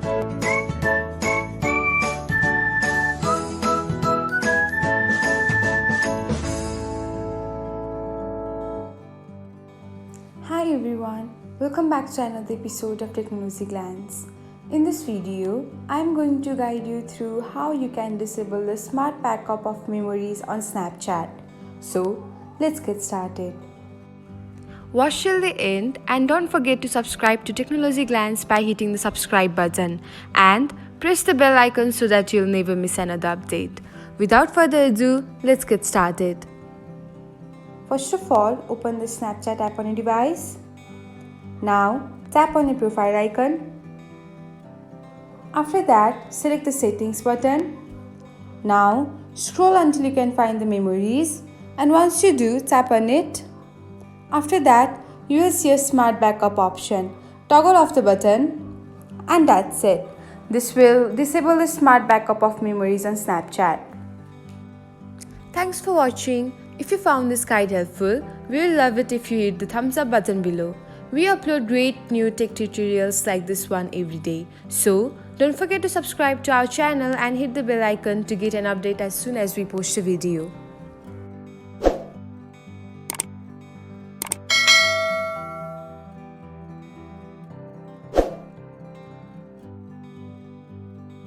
Hi everyone, welcome back to another episode of Technologyglance. In this video, I am going to guide you through how you can disable the smart backup of memories on Snapchat. So, let's get started. Watch till the end and don't forget to subscribe to Technologyglance by hitting the subscribe button and press the bell icon so that you'll never miss another update. Without further ado, let's get started. First of all, open the Snapchat app on your device. Now, tap on the profile icon. After that, select the settings button. Now, scroll until you can find the memories, and once you do, tap on it. After that, you will see a smart backup option. Toggle off the button, and that's it. This will disable the smart backup of memories on Snapchat. Thanks for watching. If you found this guide helpful, we will love it if you hit the thumbs up button below. We upload great new tech tutorials like this one every day. So, don't forget to subscribe to our channel and hit the bell icon to get an update as soon as we post a video.